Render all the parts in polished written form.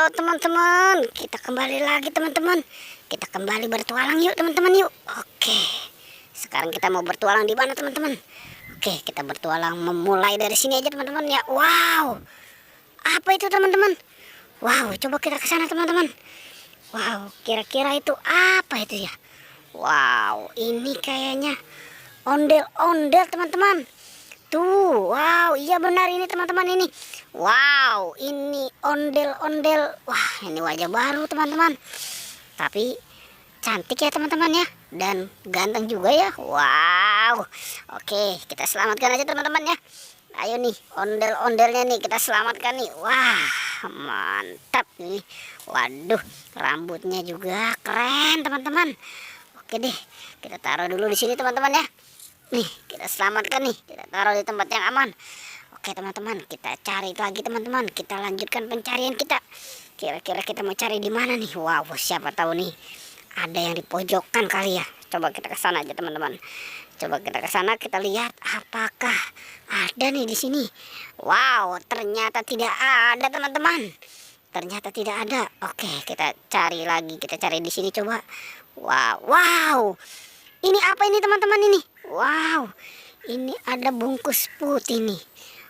Halo teman-teman, kita kembali lagi teman-teman. Kita kembali bertualang yuk teman-teman yuk. Oke, sekarang kita mau bertualang di mana teman-teman? Oke, kita bertualang memulai dari sini aja teman-teman ya. Wow, apa itu teman-teman? Wow, coba kita ke sana teman-teman. Wow, kira-kira itu apa itu ya? Wow, ini kayaknya ondel-ondel teman-teman. Tuh, wow, iya benar ini teman-teman ini. Wow, ini ondel-ondel. Wah, ini wajah baru teman-teman. Tapi cantik ya teman-teman ya. Dan ganteng juga ya. Wow. Oke, kita selamatkan aja teman-teman ya. Ayo nih, ondel-ondelnya nih kita selamatkan nih. Wah, mantap nih. Waduh, rambutnya juga keren teman-teman. Oke deh, kita taruh dulu di sini teman-teman ya. Nih, kita selamatkan nih, kita taruh di tempat yang aman. Oke teman-teman, kita cari lagi teman-teman. Kita lanjutkan pencarian kita. Kira-kira kita mau cari di mana nih? Wow, siapa tahu nih ada yang di pojokan kali ya. Coba kita ke sana aja teman-teman. Coba kita ke sana, kita lihat apakah ada nih di sini. Wow, ternyata tidak ada teman-teman. Ternyata tidak ada. Oke, kita cari lagi, kita cari di sini coba. Wow, wow. Ini apa ini teman-teman ini? Wow, ini ada bungkus putih nih.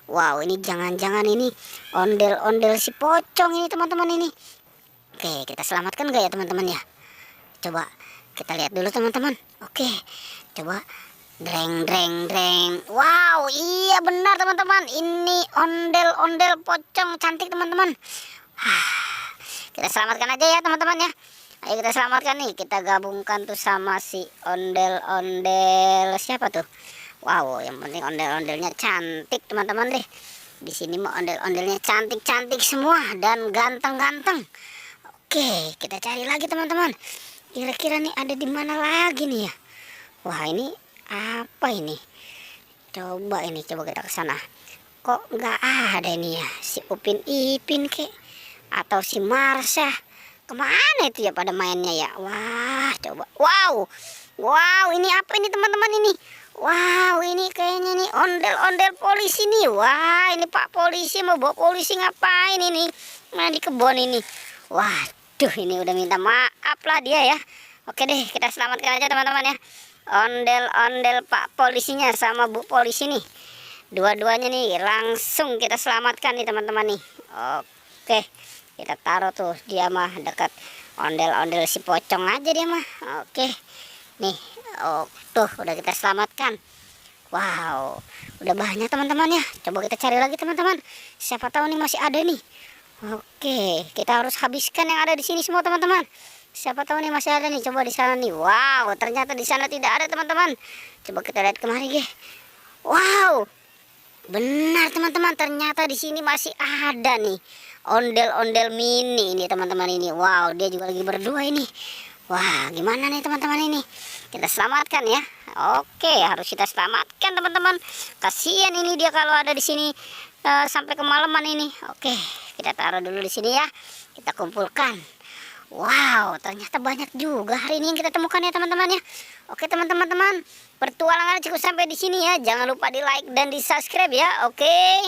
Wow, ini jangan-jangan ini ondel-ondel si pocong ini teman-teman ini. Oke, kita selamatkan gak ya teman-teman ya? Coba kita lihat dulu teman-teman. Oke, coba dreng. Wow, iya benar teman-teman. Ini ondel-ondel pocong cantik teman-teman. Kita selamatkan aja ya teman-teman ya. Ayo kita selamatkan nih, kita gabungkan tuh sama si ondel-ondel siapa tuh? Wow, yang penting ondel-ondelnya cantik teman-teman deh. Di sini mah ondel-ondelnya cantik-cantik semua dan ganteng-ganteng. Oke, kita cari lagi teman-teman. Kira-kira nih ada di mana lagi nih ya? Wah, ini apa ini? Coba kita ke sana. Kok nggak ada ini ya? Si Upin Ipin kek atau si Marsha? Kemana itu ya pada mainnya ya? Wah, coba. Wow, ini apa ini teman-teman ini? Wow, ini kayaknya nih ondel-ondel polisi nih. Wah, ini Pak Polisi mau bawa polisi ngapain ini? Nah, di kebun ini. Waduh, ini udah minta maaf lah dia ya. Oke deh, kita selamatkan aja teman-teman ya. Ondel-ondel Pak Polisinya sama Bu Polisi nih. Dua-duanya nih langsung kita selamatkan nih teman-teman nih. Oke. Kita taruh tuh dia mah dekat ondel-ondel si pocong aja dia mah. Oke. Nih, tuh udah kita selamatkan. Wow, udah banyak teman-teman ya. Coba kita cari lagi teman-teman. Siapa tahu nih masih ada nih. Oke, kita harus habiskan yang ada di sini semua teman-teman. Siapa tahu nih masih ada nih. Coba di sana nih. Wow, ternyata di sana tidak ada teman-teman. Coba kita lihat kemari, wow. Benar teman-teman, ternyata di sini masih ada nih ondel-ondel mini ini teman-teman ini. Wow, dia juga lagi berdua ini. Wah, gimana nih teman-teman ini? Kita selamatkan ya. Oke, harus kita selamatkan teman-teman. Kasihan ini dia kalau ada di sini sampai kemalaman ini. Oke, kita taruh dulu di sini ya. Kita kumpulkan. Wow, ternyata banyak juga hari ini yang kita temukan ya teman-teman ya. Oke teman-teman, pertualangan cukup sampai di sini ya. Jangan lupa di like dan di subscribe ya. Oke.